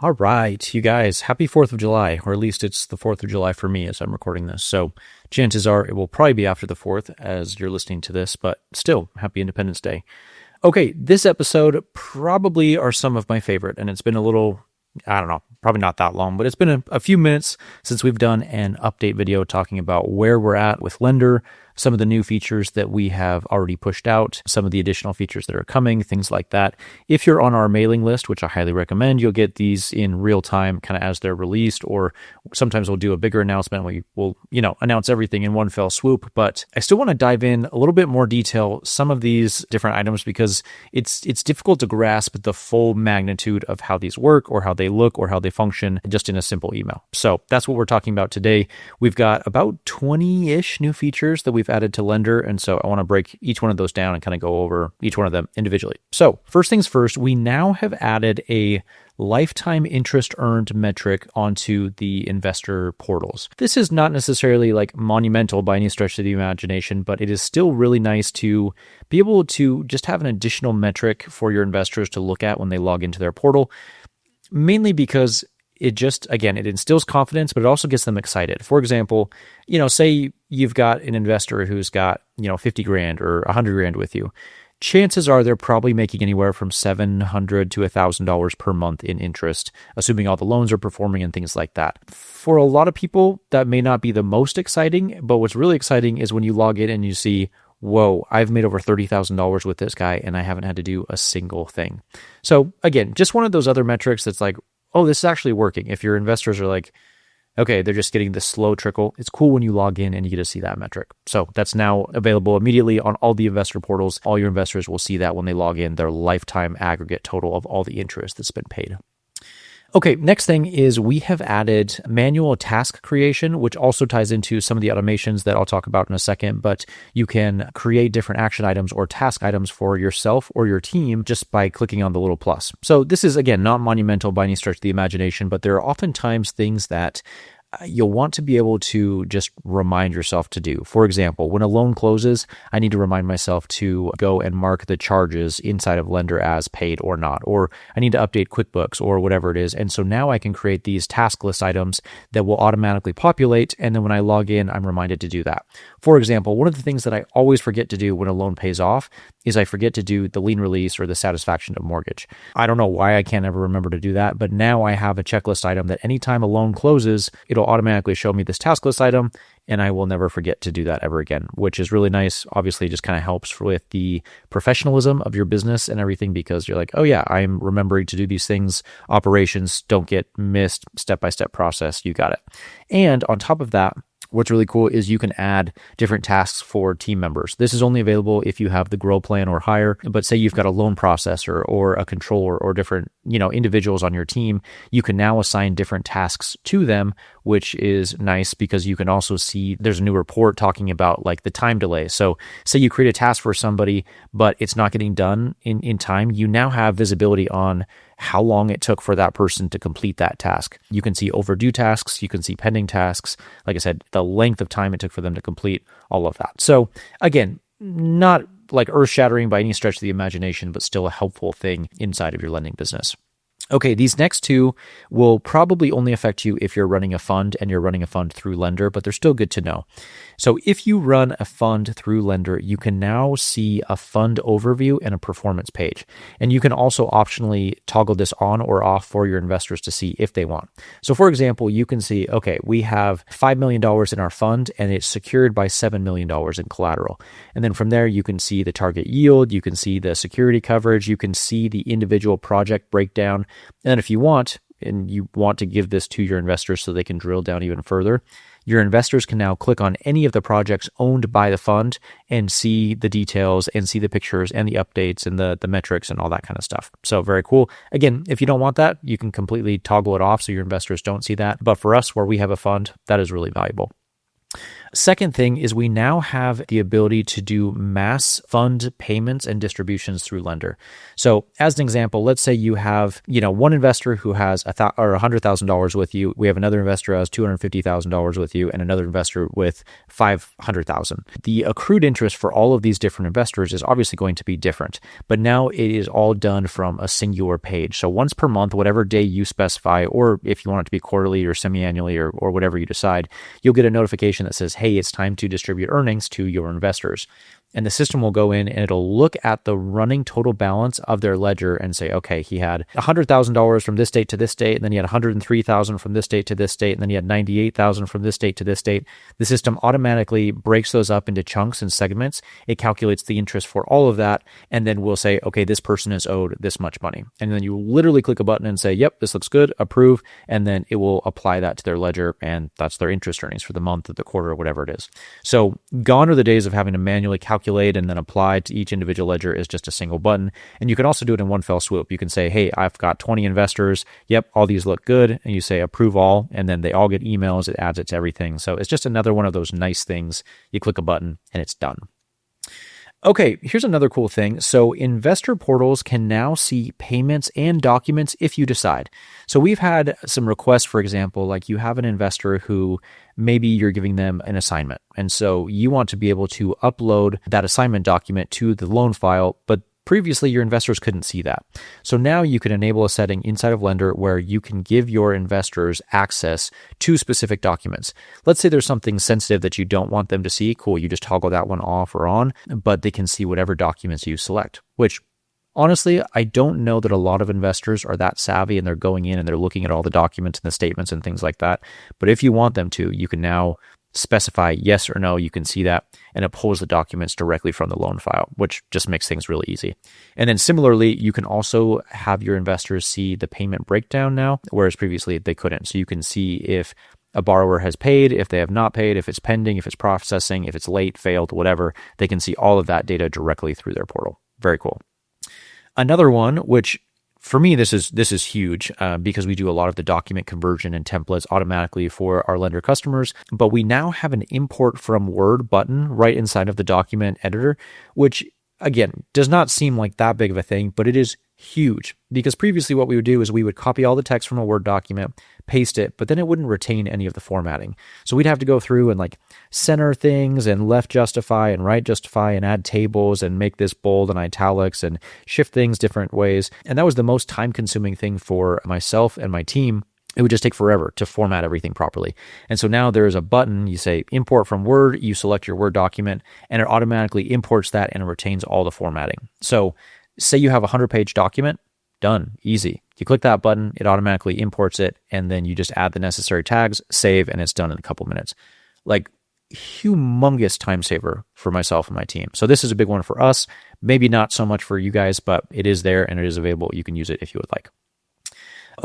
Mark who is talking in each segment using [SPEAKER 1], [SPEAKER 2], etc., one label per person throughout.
[SPEAKER 1] All right, you guys, happy 4th of July, or at least it's the 4th of July for me as I'm recording this. So chances are it will probably be after the 4th as you're listening to this, but still, happy Independence Day. Okay, this episode probably are some of my favorite, and it's been a little, I don't know, probably not that long, but it's been a few minutes since we've done an update video talking about where we're at with Lendr, some of the new features that we have already pushed out, some of the additional features that are coming, things like that. If you're on our mailing list, which I highly recommend, you'll get these in real time kind of as they're released, or sometimes we'll do a bigger announcement. We will, announce everything in one fell swoop, but I still want to dive in a little bit more detail, some of these different items, because it's difficult to grasp the full magnitude of how these work or how they look or how they function just in a simple email. So that's what we're talking about today. We've got about 20-ish new features that we've added to Lendr, and so I want to break each one of those down and kind of go over each one of them individually. So first things first, we now have added a lifetime interest earned metric onto the investor portals. This is not necessarily like monumental by any stretch of the imagination, but it is still really nice to be able to just have an additional metric for your investors to look at when they log into their portal, mainly because it just, again, it instills confidence, but it also gets them excited. For example, say you've got an investor who's got, 50 grand or 100 grand with you. Chances are they're probably making anywhere from $700 to $1,000 per month in interest, assuming all the loans are performing and things like that. For a lot of people, that may not be the most exciting, but what's really exciting is when you log in and you see, whoa, I've made over $30,000 with this guy and I haven't had to do a single thing. So again, just one of those other metrics that's like, oh, this is actually working. If your investors are like, okay, they're just getting this slow trickle, it's cool when you log in and you get to see that metric. So that's now available immediately on all the investor portals. All your investors will see that when they log in, their lifetime aggregate total of all the interest that's been paid. Okay, next thing is we have added manual task creation, which also ties into some of the automations that I'll talk about in a second, but you can create different action items or task items for yourself or your team just by clicking on the little plus. So this is, again, not monumental by any stretch of the imagination, but there are oftentimes things that you'll want to be able to just remind yourself to do. For example, when a loan closes, I need to remind myself to go and mark the charges inside of Lendr as paid or not, or I need to update QuickBooks or whatever it is. And so now I can create these task list items that will automatically populate. And then when I log in, I'm reminded to do that. For example, one of the things that I always forget to do when a loan pays off is I forget to do the lien release or the satisfaction of mortgage. I don't know why I can't ever remember to do that, but now I have a checklist item that anytime a loan closes, it'll automatically show me this task list item, and I will never forget to do that ever again, which is really nice. Obviously, it just kind of helps with the professionalism of your business and everything, because you're like, oh yeah, I'm remembering to do these things. Operations don't get missed, step-by-step process. You got it. And on top of that, what's really cool is you can add different tasks for team members. This is only available if you have the Grow plan or higher, but say you've got a loan processor or a controller or different, individuals on your team, you can now assign different tasks to them, which is nice because you can also see there's a new report talking about like the time delay. So say you create a task for somebody, but it's not getting done in time, you now have visibility on how long it took for that person to complete that task. You can see overdue tasks, you can see pending tasks, like I said, the length of time it took for them to complete all of that. So again, not like earth-shattering by any stretch of the imagination, but still a helpful thing inside of your lending business. Okay, these next two will probably only affect you if you're running a fund and you're running a fund through Lendr, but they're still good to know. So if you run a fund through Lendr, you can now see a fund overview and a performance page. And you can also optionally toggle this on or off for your investors to see if they want. So for example, you can see, okay, we have $5 million in our fund and it's secured by $7 million in collateral. And then from there, you can see the target yield, you can see the security coverage, you can see the individual project breakdown. And then if you want, and you want to give this to your investors so they can drill down even further, your investors can now click on any of the projects owned by the fund and see the details and see the pictures and the updates and the metrics and all that kind of stuff. So very cool. Again, if you don't want that, you can completely toggle it off so your investors don't see that. But for us, where we have a fund, that is really valuable. Second thing is we now have the ability to do mass fund payments and distributions through Lendr. So as an example, let's say you have, one investor who has $100,000 with you. We have another investor who has $250,000 with you, and another investor with $500,000. The accrued interest for all of these different investors is obviously going to be different, but now it is all done from a singular page. So once per month, whatever day you specify, or if you want it to be quarterly or semi-annually or whatever you decide, you'll get a notification that says, hey, it's time to distribute earnings to your investors. And the system will go in and it'll look at the running total balance of their ledger and say, okay, he had $100,000 from this date to this date, and then he had $103,000 from this date to this date, and then he had $98,000 from this date to this date. The system automatically breaks those up into chunks and segments. It calculates the interest for all of that, and then we'll say, okay, this person is owed this much money. And then you literally click a button and say, yep, this looks good, approve, and then it will apply that to their ledger, and that's their interest earnings for the month or the quarter or whatever it is. So gone are the days of having to manually calculate and then apply to each individual ledger is just a single button. And you can also do it in one fell swoop. You can say, hey, I've got 20 investors. Yep, all these look good. And you say approve all, and then they all get emails. It adds it to everything. So it's just another one of those nice things. You click a button and it's done. Okay, here's another cool thing. So investor portals can now see payments and documents if you decide. So we've had some requests, for example, like you have an investor who maybe you're giving them an assignment. And so you want to be able to upload that assignment document to the loan file, but previously, your investors couldn't see that. So now you can enable a setting inside of Lendr where you can give your investors access to specific documents. Let's say there's something sensitive that you don't want them to see. Cool, you just toggle that one off or on, but they can see whatever documents you select, which honestly, I don't know that a lot of investors are that savvy and they're going in and they're looking at all the documents and the statements and things like that. But if you want them to, you can now specify yes or no, you can see that, and it pulls the documents directly from the loan file, which just makes things really easy. And then similarly, you can also have your investors see the payment breakdown now, whereas previously they couldn't. So you can see if a borrower has paid, if they have not paid, if it's pending, if it's processing, if it's late, failed, whatever. They can see all of that data directly through their portal. Very cool. Another one, which for me, this is huge because we do a lot of the document conversion and templates automatically for our Lendr customers, but we now have an import from Word button right inside of the document editor, which again, does not seem like that big of a thing, but it is huge because previously what we would do is we would copy all the text from a Word document, paste it, but then it wouldn't retain any of the formatting. So we'd have to go through and like center things and left justify and right justify and add tables and make this bold and italics and shift things different ways. And that was the most time consuming thing for myself and my team. It would just take forever to format everything properly. And so now there is a button, you say import from Word, you select your Word document, and it automatically imports that and it retains all the formatting. So say you have a 100-page document, done, easy. You click that button, it automatically imports it, and then you just add the necessary tags, save, and it's done in a couple minutes. Like humongous time saver for myself and my team. So this is a big one for us. Maybe not so much for you guys, but it is there and it is available. You can use it if you would like.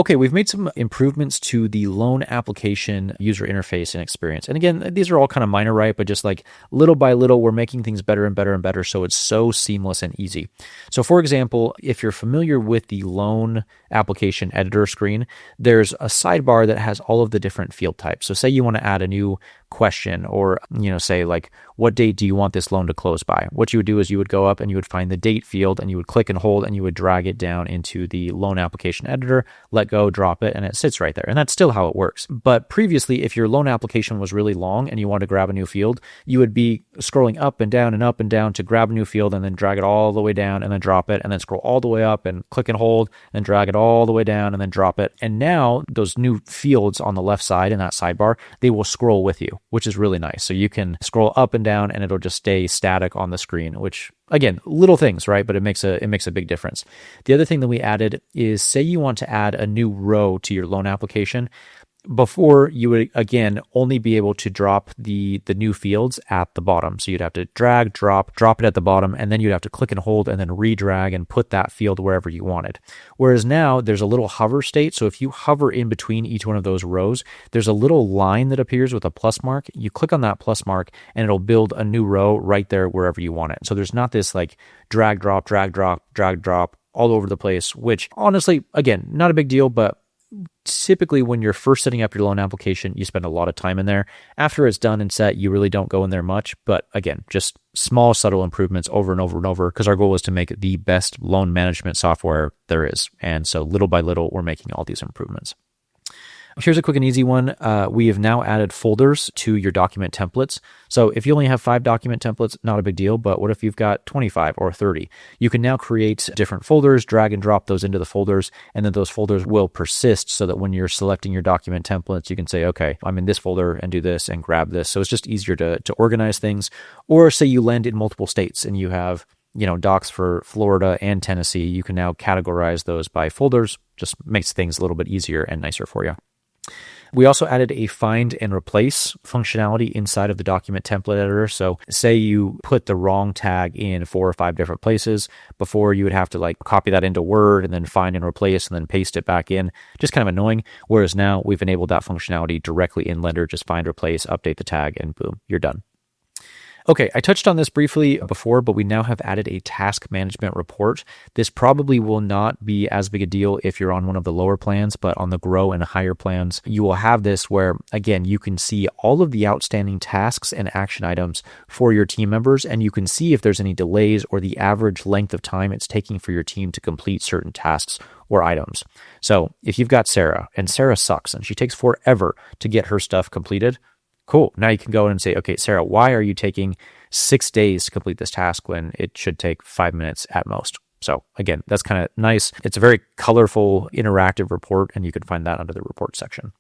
[SPEAKER 1] Okay, we've made some improvements to the loan application user interface and experience. And again, these are all kind of minor, right? But just like little by little, we're making things better and better and better. So it's so seamless and easy. So for example, if you're familiar with the loan application editor screen, there's a sidebar that has all of the different field types. So say you want to add a new question or, say like, what date do you want this loan to close by? What you would do is you would go up and you would find the date field and you would click and hold and you would drag it down into the loan application editor, let go, drop it, and it sits right there. And that's still how it works. But previously, if your loan application was really long and you wanted to grab a new field, you would be scrolling up and down to grab a new field and then drag it all the way down and then drop it and then scroll all the way up and click and hold and drag it all the way down and then drop it. And now those new fields on the left side in that sidebar, they will scroll with you, which is really nice. So you can scroll up and down and it'll just stay static on the screen, which again, little things, right? But it makes a big difference. The other thing that we added is say you want to add a new row to your loan application. Before, you would, again, only be able to drop the new fields at the bottom. So you'd have to drag, drop it at the bottom, and then you'd have to click and hold and then re-drag and put that field wherever you wanted. Whereas now, there's a little hover state. So if you hover in between each one of those rows, there's a little line that appears with a plus mark. You click on that plus mark, and it'll build a new row right there wherever you want it. So there's not this like drag, drop all over the place, which honestly, again, not a big deal, but typically when you're first setting up your loan application, you spend a lot of time in there. After it's done and set, you really don't go in there much. But again, just small, subtle improvements over and over and over, because our goal is to make the best loan management software there is. And so little by little, we're making all these improvements. Here's a quick and easy one. We have now added folders to your document templates. So if you only have 5 document templates, not a big deal. But what if you've got 25 or 30? You can now create different folders, drag and drop those into the folders, and then those folders will persist so that when you're selecting your document templates, you can say, okay, I'm in this folder and do this and grab this. So it's just easier to organize things. Or say you lend in multiple states and you have docs for Florida and Tennessee. You can now categorize those by folders. Just makes things a little bit easier and nicer for you. We also added a find and replace functionality inside of the document template editor. So say you put the wrong tag in 4 or 5 different places. Before, you would have to copy that into Word and then find and replace and then paste it back in. Just kind of annoying. Whereas now we've enabled that functionality directly in Lendr. Just find, replace, update the tag, and boom, you're done. Okay, I touched on this briefly before, but we now have added a task management report. This probably will not be as big a deal if you're on one of the lower plans, but on the grow and higher plans, you will have this where, again, you can see all of the outstanding tasks and action items for your team members, and you can see if there's any delays or the average length of time it's taking for your team to complete certain tasks or items. So if you've got Sarah, and Sarah sucks, and she takes forever to get her stuff completed, cool. Now you can go in and say, okay, Sarah, why are you taking 6 days to complete this task when it should take 5 minutes at most? So again, that's kind of nice. It's a very colorful, interactive report, and you can find that under the report section.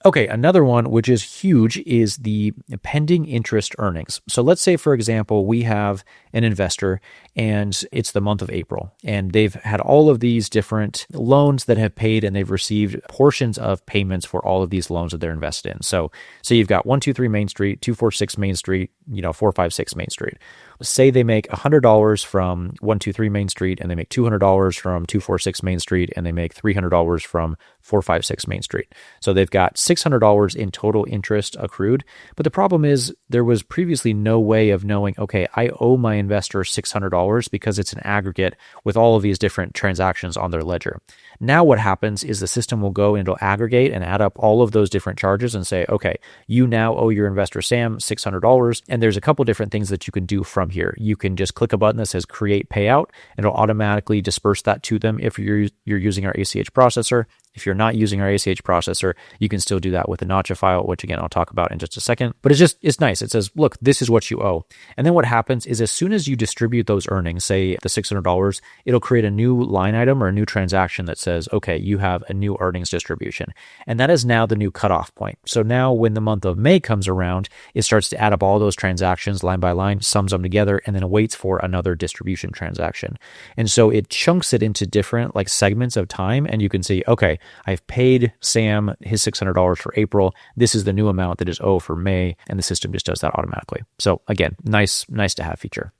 [SPEAKER 1] Okay, another one, which is huge, is the pending interest earnings. So let's say, for example, we have an investor and it's the month of April, and they've had all of these different loans that have paid, and they've received portions of payments for all of these loans that they're invested in. So you've got 123 Main Street, 246 Main Street, 456 Main Street. Say they make $100 from 123 Main Street, and they make $200 from 246 Main Street, and they make $300 from 456 Main Street. So they've got $600 in total interest accrued. But the problem is there was previously no way of knowing, okay, I owe my investor $600 because it's an aggregate with all of these different transactions on their ledger. Now what happens is the system will go and it'll aggregate and add up all of those different charges and say, okay, you now owe your investor Sam $600. And there's a couple different things that you can do from here. You can just click a button that says create payout, and it'll automatically disperse that to them if you're using our ACH processor. If you're not using our ACH processor, you can still do that with a Notcha file, which again, I'll talk about in just a second. But it's nice. It says, look, this is what you owe. And then what happens is as soon as you distribute those earnings, say the $600, it'll create a new line item or a new transaction that says, okay, you have a new earnings distribution. And that is now the new cutoff point. So now when the month of May comes around, it starts to add up all those transactions line by line, sums them together, and then waits for another distribution transaction. And so it chunks it into different segments of time. And you can see, okay, I've paid Sam his $600 for April. This is the new amount that is owed for May, and the system just does that automatically. So again, nice to have feature.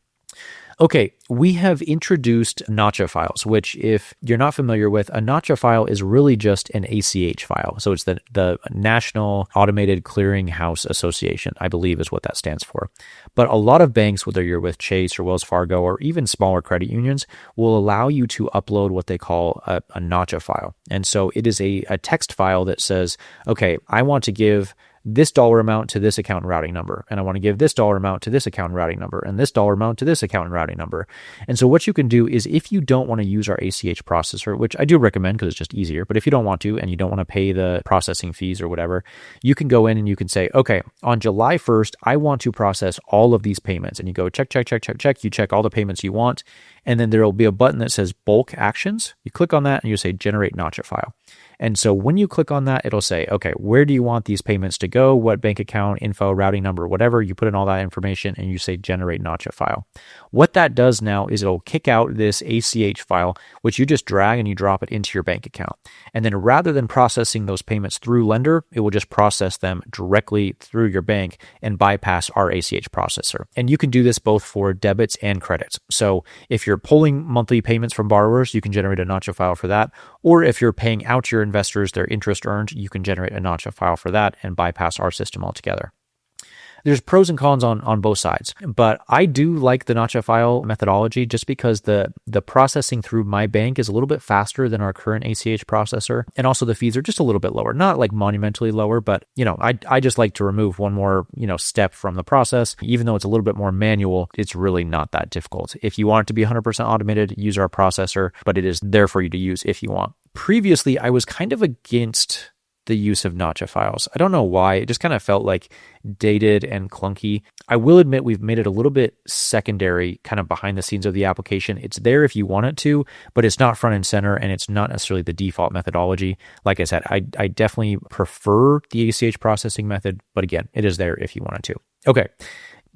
[SPEAKER 1] Okay, we have introduced Notcha files, which if you're not familiar with, a Notcha file is really just an ACH file. So it's the National Automated Clearing House Association, I believe is what that stands for. But a lot of banks, whether you're with Chase or Wells Fargo or even smaller credit unions, will allow you to upload what they call a Notcha file. And so it is a text file that says, okay, I want to give this dollar amount to this account and routing number, and I want to give this dollar amount to this account and routing number, and this dollar amount to this account and routing number. And so what you can do is if you don't want to use our ACH processor, which I do recommend because it's just easier, but if you don't want to and you don't want to pay the processing fees or whatever, you can go in and you can say, okay, on July 1st, I want to process all of these payments. And you go check. You check all the payments you want. And then there will be a button that says bulk actions. You click on that and you say generate Notcha file. And so when you click on that, it'll say, okay, where do you want these payments to go? What bank account, info, routing number, whatever. You put in all that information and you say generate Notcha file. What that does now is it'll kick out this ACH file, which you just drag and you drop it into your bank account. And then rather than processing those payments through Lendr, it will just process them directly through your bank and bypass our ACH processor. And you can do this both for debits and credits. So if you're pulling monthly payments from borrowers, you can generate a Notcha file for that. Or if you're paying out your investors their interest earned, you can generate a Notcha file for that and bypass our system altogether. there's pros and cons on both sides. But I do like the notch file methodology just because the processing through my bank is a little bit faster than our current ACH processor. And also the fees are just a little bit lower, not like monumentally lower, but I just like to remove one more, step from the process. Even though it's a little bit more manual, it's really not that difficult. If you want it to be 100% automated, use our processor, but it is there for you to use if you want. Previously, I was kind of against the use of notch files. I don't know why. It just kind of felt like dated and clunky. I will admit we've made it a little bit secondary, kind of behind the scenes of the application. It's there if you want it to, but it's not front and center, and it's not necessarily the default methodology. Like I said, I definitely prefer the ACH processing method, but again, it is there if you want it to. Okay.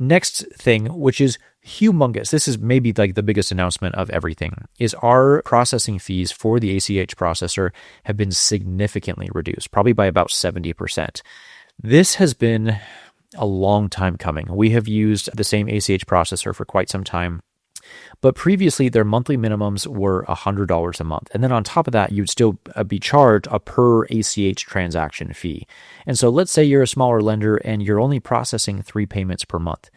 [SPEAKER 1] Next thing, which is humongous, this is maybe like the biggest announcement of everything, is our processing fees for the ACH processor have been significantly reduced, probably by about 70%. This has been a long time coming. We have used the same ACH processor for quite some time, but previously their monthly minimums were $100 a month. And then on top of that, you'd still be charged a per ACH transaction fee. And so let's say you're a smaller lender and you're only processing 3 payments per month.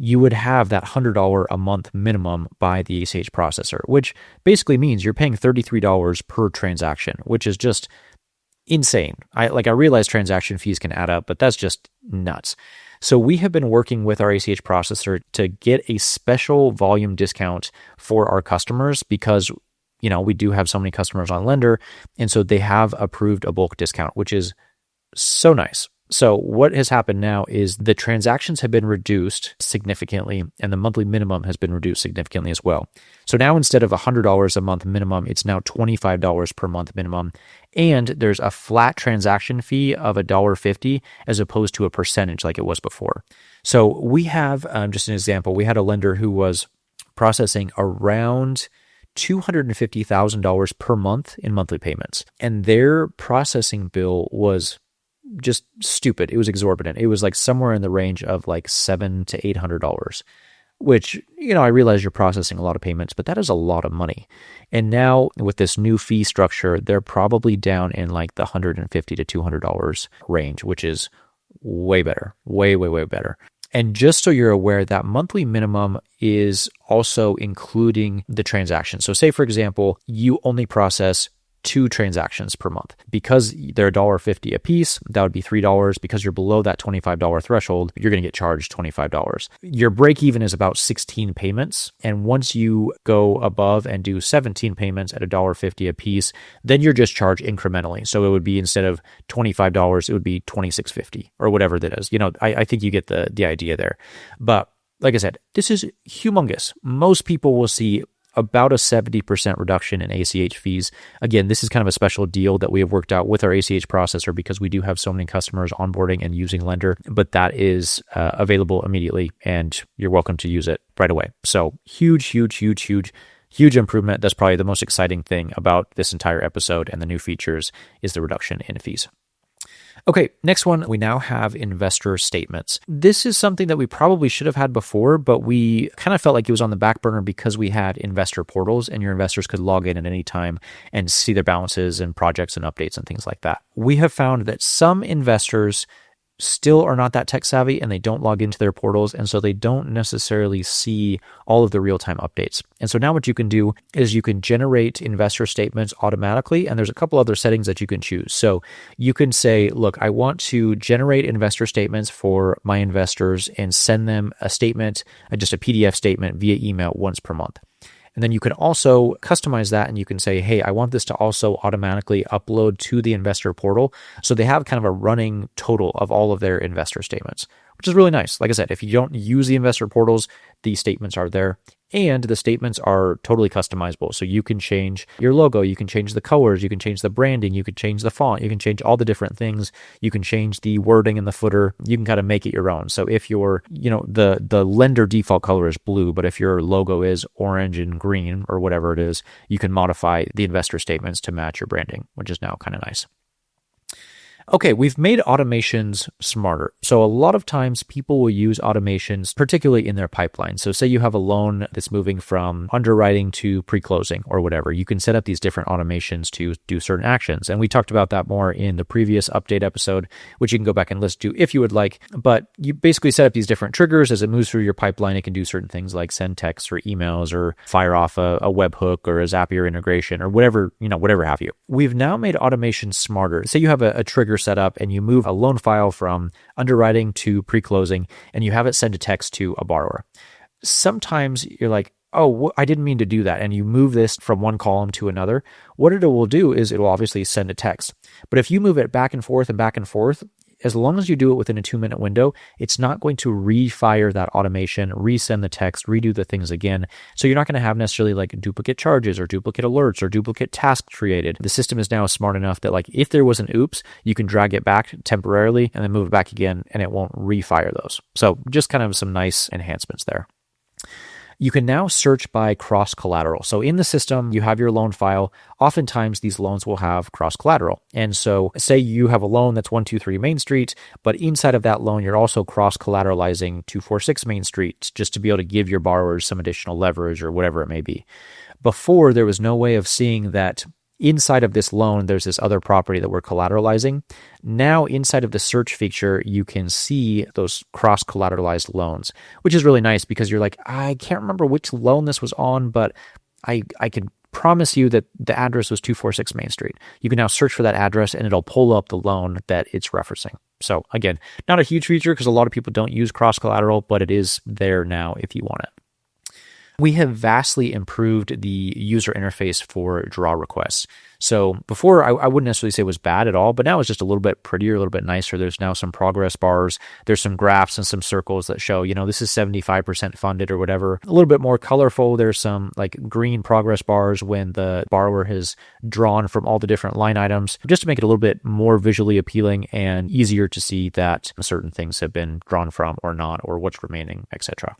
[SPEAKER 1] You would have that $100 a month minimum by the ACH processor, which basically means you're paying $33 per transaction, which is just insane. I realize transaction fees can add up, but that's just nuts. So we have been working with our ACH processor to get a special volume discount for our customers because, we do have so many customers on Lendr, and so they have approved a bulk discount, which is so nice. So what has happened now is the transactions have been reduced significantly and the monthly minimum has been reduced significantly as well. So now instead of $100 a month minimum, it's now $25 per month minimum. And there's a flat transaction fee of $1.50 as opposed to a percentage like it was before. So we have, just an example, we had a lender who was processing around $250,000 per month in monthly payments. And their processing bill was just stupid. It was exorbitant. It was like somewhere in the range of like $700 to $800, which, I realize you're processing a lot of payments, but that is a lot of money. And now with this new fee structure, they're probably down in like the $150 to $200 range, which is way better, way, way, way better. And just so you're aware, that monthly minimum is also including the transaction. So say, for example, you only process 2 transactions per month. Because they're $1.50 a piece, that would be $3. Because you're below that $25 threshold, you're going to get charged $25. Your break even is about 16 payments. And once you go above and do 17 payments at $1.50 a piece, then you're just charged incrementally. So it would be, instead of $25, it would be $26.50 or whatever that is. I think you get the idea there. But like I said, this is humongous. Most people will see about a 70% reduction in ACH fees. Again, this is kind of a special deal that we have worked out with our ACH processor because we do have so many customers onboarding and using Lendr, but that is available immediately and you're welcome to use it right away. So huge improvement. That's probably the most exciting thing about this entire episode and the new features is the reduction in fees. Okay, next one, we now have investor statements. This is something that we probably should have had before, but we kind of felt like it was on the back burner because we had investor portals and your investors could log in at any time and see their balances and projects and updates and things like that. We have found that some investors still are not that tech savvy and they don't log into their portals, and so they don't necessarily see all of the real-time updates. And so now what you can do is you can generate investor statements automatically, and there's a couple other settings that you can choose. So you can say, look, I want to generate investor statements for my investors and send them a statement, just a PDF statement via email once per month. And then you can also customize that and you can say, hey, I want this to also automatically upload to the investor portal. So they have kind of a running total of all of their investor statements, which is really nice. Like I said, if you don't use the investor portals, these statements are there. And the statements are totally customizable. So you can change your logo, you can change the colors, you can change the branding, you can change the font, you can change all the different things. You can change the wording in the footer. You can kind of make it your own. So if your, the Lendr default color is blue, but if your logo is orange and green or whatever it is, you can modify the investor statements to match your branding, which is now kind of nice. Okay, we've made automations smarter. So a lot of times people will use automations, particularly in their pipeline. So say you have a loan that's moving from underwriting to pre-closing or whatever. You can set up these different automations to do certain actions. And we talked about that more in the previous update episode, which you can go back and listen to if you would like. But you basically set up these different triggers as it moves through your pipeline. It can do certain things like send texts or emails or fire off a webhook or a Zapier integration or whatever, whatever have you. We've now made automations smarter. Say you have a trigger set up and you move a loan file from underwriting to pre-closing and you have it send a text to a borrower. Sometimes you're like, oh, I didn't mean to do that. And you move this from one column to another. What it will do is it will obviously send a text. But if you move it back and forth, as long as you do it within a 2-minute window, it's not going to refire that automation, resend the text, redo the things again. So you're not going to have necessarily like duplicate charges or duplicate alerts or duplicate tasks created. The system is now smart enough that like if there was an oops, you can drag it back temporarily and then move it back again and it won't refire those. So just kind of some nice enhancements there. You can now search by cross-collateral. So in the system, you have your loan file. Oftentimes, these loans will have cross-collateral. And so say you have a loan that's 123 Main Street, but inside of that loan, you're also cross-collateralizing 246 Main Street just to be able to give your borrowers some additional leverage or whatever it may be. Before, there was no way of seeing that inside of this loan, there's this other property that we're collateralizing. Now, inside of the search feature, you can see those cross-collateralized loans, which is really nice because you're like, I can't remember which loan this was on, but I can promise you that the address was 246 Main Street. You can now search for that address and it'll pull up the loan that it's referencing. So again, not a huge feature because a lot of people don't use cross-collateral, but it is there now if you want it. We have vastly improved the user interface for draw requests. So before, I wouldn't necessarily say it was bad at all, but now it's just a little bit prettier, a little bit nicer. There's now some progress bars. There's some graphs and some circles that show, this is 75% funded or whatever. A little bit more colorful. There's some like green progress bars when the borrower has drawn from all the different line items, just to make it a little bit more visually appealing and easier to see that certain things have been drawn from or not, or what's remaining, etc.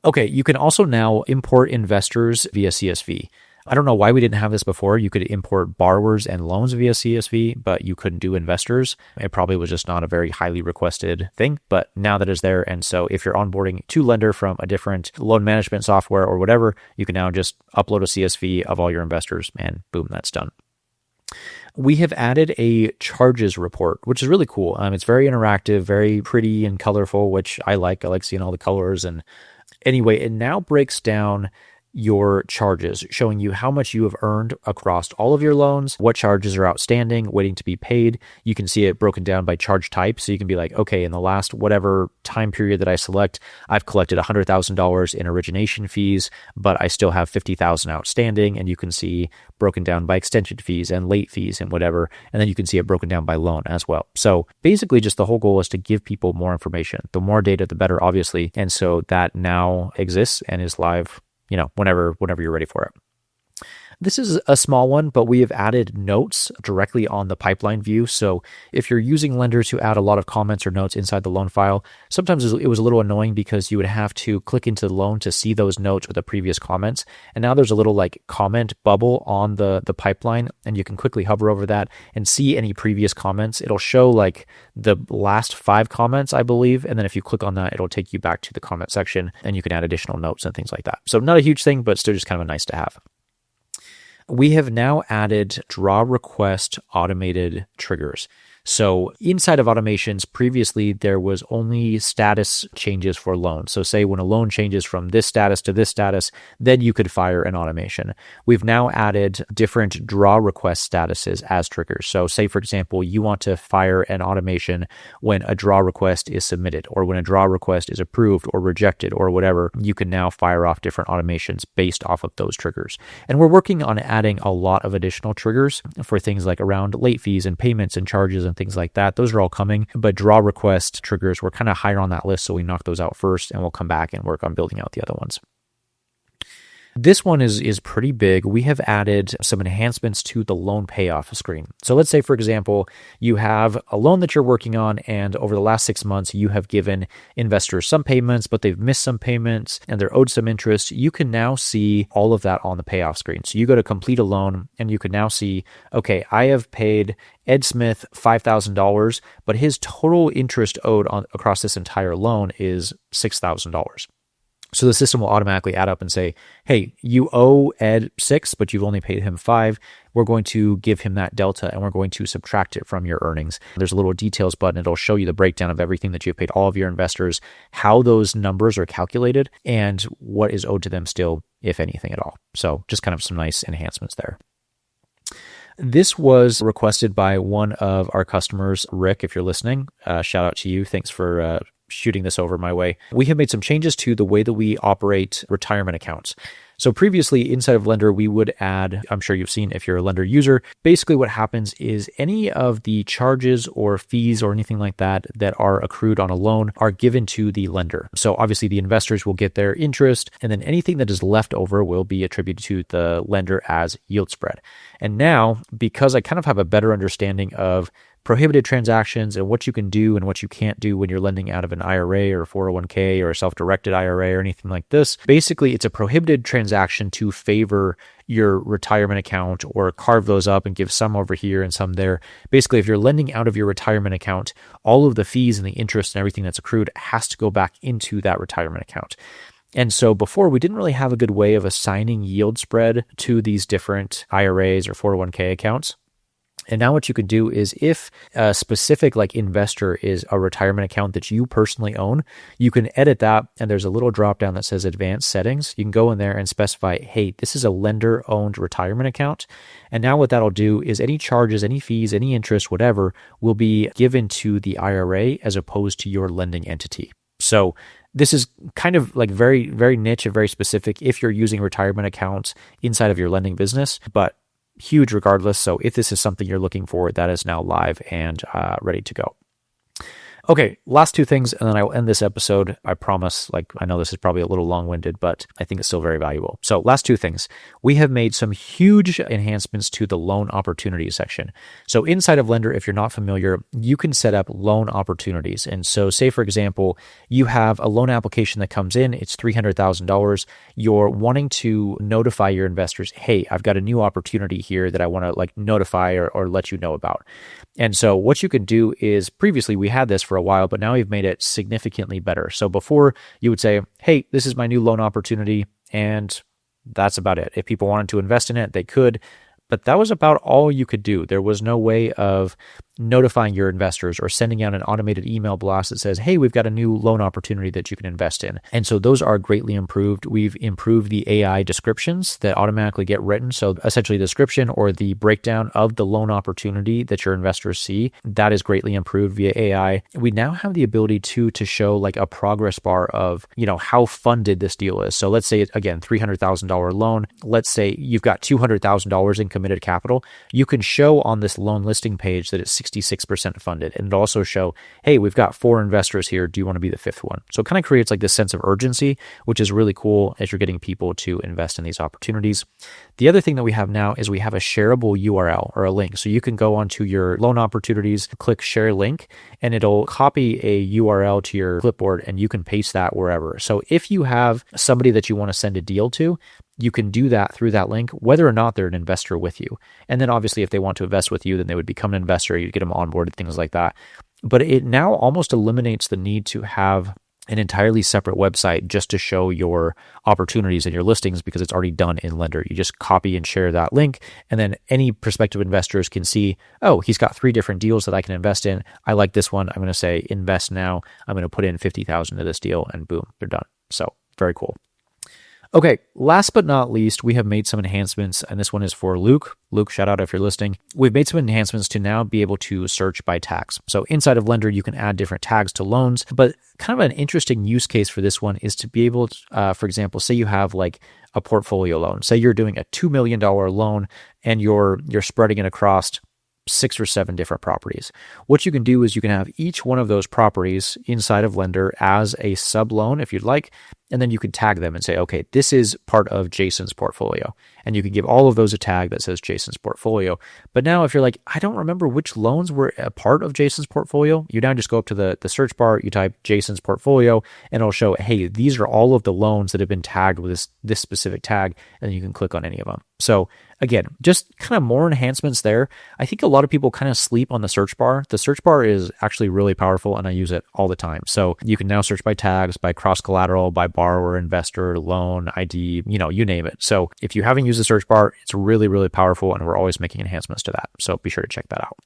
[SPEAKER 1] Okay, you can also now import investors via CSV. I don't know why we didn't have this before. You could import borrowers and loans via CSV, but you couldn't do investors. It probably was just not a very highly requested thing, but now that it's there. And so if you're onboarding to Lendr from a different loan management software or whatever, you can now just upload a CSV of all your investors and boom, that's done. We have added a charges report, which is really cool. It's very interactive, very pretty and colorful, which I like. I like seeing all the colors. And anyway, it now breaks down your charges, showing you how much you have earned across all of your loans, what charges are outstanding, waiting to be paid. You can see it broken down by charge type. So you can be like, okay, in the last whatever time period that I select, I've collected $100,000 in origination fees, but I still have $50,000 outstanding. And you can see broken down by extension fees and late fees and whatever. And then you can see it broken down by loan as well. So basically just the whole goal is to give people more information. The more data, the better, obviously. And so that now exists and is live whenever you're ready for it. This is a small one, but we have added notes directly on the pipeline view. So if you're using Lendr to add a lot of comments or notes inside the loan file, sometimes it was a little annoying because you would have to click into the loan to see those notes or the previous comments. And now there's a little like comment bubble on the pipeline, and you can quickly hover over that and see any previous comments. It'll show like the last 5 comments, I believe. And then if you click on that, it'll take you back to the comment section and you can add additional notes and things like that. So not a huge thing, but still just kind of nice to have. We have now added draw request automated triggers. So inside of automations, previously there was only status changes for loans. So say when a loan changes from this status to this status, then you could fire an automation. We've now added different draw request statuses as triggers. So say, for example, you want to fire an automation when a draw request is submitted or when a draw request is approved or rejected or whatever, you can now fire off different automations based off of those triggers. And we're working on adding a lot of additional triggers for things like around late fees and payments and charges and things like that. Those are all coming, but draw request triggers were kind of higher on that list, so we knocked those out first, and we'll come back and work on building out the other ones. This one is pretty big. We have added some enhancements to the loan payoff screen. So let's say, for example, you have a loan that you're working on, and over the last 6 months, you have given investors some payments, but they've missed some payments and they're owed some interest. You can now see all of that on the payoff screen. So you go to complete a loan and you can now see, okay, I have paid Ed Smith $5,000, but his total interest owed across this entire loan is $6,000. So the system will automatically add up and say, hey, you owe Ed 6, but you've only paid him 5. We're going to give him that delta and we're going to subtract it from your earnings. There's a little details button. It'll show you the breakdown of everything that you've paid all of your investors, how those numbers are calculated, and what is owed to them still, if anything at all. So just kind of some nice enhancements there. This was requested by one of our customers, Rick, if you're listening. Shout out to you. Thanks for shooting this over my way. We have made some changes to the way that we operate retirement accounts. So previously inside of Lendr, we would add, I'm sure you've seen if you're a Lendr user, basically what happens is any of the charges or fees or anything like that that are accrued on a loan are given to the lender. So obviously the investors will get their interest, and then anything that is left over will be attributed to the lender as yield spread. And now, because I kind of have a better understanding of prohibited transactions and what you can do and what you can't do when you're lending out of an IRA or a 401k or a self-directed IRA or anything like this. Basically, it's a prohibited transaction to favor your retirement account or carve those up and give some over here and some there. Basically, if you're lending out of your retirement account, all of the fees and the interest and everything that's accrued has to go back into that retirement account. And so before, we didn't really have a good way of assigning yield spread to these different IRAs or 401k accounts. And now what you could do is if a specific like investor is a retirement account that you personally own, you can edit that, and there's a little drop down that says advanced settings. You can go in there and specify, hey, this is a lender owned retirement account. And now what that'll do is any charges, any fees, any interest, whatever, will be given to the IRA as opposed to your lending entity. So this is kind of like very, very niche and very specific if you're using retirement accounts inside of your lending business, but huge regardless. So if this is something you're looking for, that is now live and ready to go. Okay, last two things, and then I will end this episode. I promise, I know this is probably a little long-winded, but I think it's still very valuable. So last two things. We have made some huge enhancements to the loan opportunities section. So inside of Lendr, if you're not familiar, you can set up loan opportunities. And so say, for example, you have a loan application that comes in, it's $300,000. You're wanting to notify your investors, hey, I've got a new opportunity here that I want to notify or let you know about. And so what you can do is, previously we had this for a while, but now we've made it significantly better. So before, you would say, hey, this is my new loan opportunity, and that's about it. If people wanted to invest in it, they could, but that was about all you could do. There was no way of notifying your investors or sending out an automated email blast that says, hey, we've got a new loan opportunity that you can invest in. And so those are greatly improved. We've improved the AI descriptions that automatically get written. So essentially the description or the breakdown of the loan opportunity that your investors see, that is greatly improved via AI. We now have the ability to show a progress bar of, how funded this deal is. So let's say, again, $300,000 loan. Let's say you've got $200,000 in committed capital. You can show on this loan listing page that it's 66% funded. And it'll also show, hey, we've got 4 investors here. Do you want to be the 5th one? So it kind of creates this sense of urgency, which is really cool as you're getting people to invest in these opportunities. The other thing that we have now is we have a shareable URL or a link. So you can go onto your loan opportunities, click share link, and it'll copy a URL to your clipboard and you can paste that wherever. So if you have somebody that you want to send a deal to, you can do that through that link, whether or not they're an investor with you. And then obviously if they want to invest with you, then they would become an investor, you get them onboarded, things like that. But it now almost eliminates the need to have an entirely separate website just to show your opportunities and your listings, because it's already done in Lendr. You just copy and share that link, and then any prospective investors can see, oh, he's got 3 different deals that I can invest in. I like this one. I'm going to say invest now. I'm going to put in $50,000 to this deal, and boom, they're done. So very cool. Okay, last but not least, we have made some enhancements, and this one is for Luke. Luke, shout out if you're listening. We've made some enhancements to now be able to search by tags. So inside of Lendr, you can add different tags to loans, but kind of an interesting use case for this one is to be able to, for example, say you have a portfolio loan. Say you're doing a $2 million loan and you're spreading it across 6 or 7 different properties. What you can do is you can have each one of those properties inside of Lendr as a sub loan if you'd like, and then you can tag them and say, okay, this is part of Jason's portfolio. And you can give all of those a tag that says Jason's portfolio. But now if you're like, I don't remember which loans were a part of Jason's portfolio, you now just go up to the search bar, you type Jason's portfolio, and it'll show, hey, these are all of the loans that have been tagged with this specific tag, and you can click on any of them. So again, just kind of more enhancements there. I think a lot of people kind of sleep on the search bar. The search bar is actually really powerful, and I use it all the time. So you can now search by tags, by cross-collateral, by borrower, investor, loan, ID, you name it. So if you haven't used the search bar, it's really, really powerful, and we're always making enhancements to that. So be sure to check that out.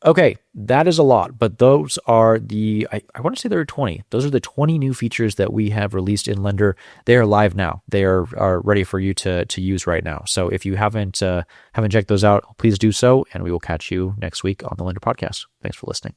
[SPEAKER 1] Okay, that is a lot, but those are I want to say there are 20. Those are the 20 new features that we have released in Lendr. They are live now. They are ready for you to use right now. So if you haven't checked those out, please do so, and we will catch you next week on the Lendr podcast. Thanks for listening.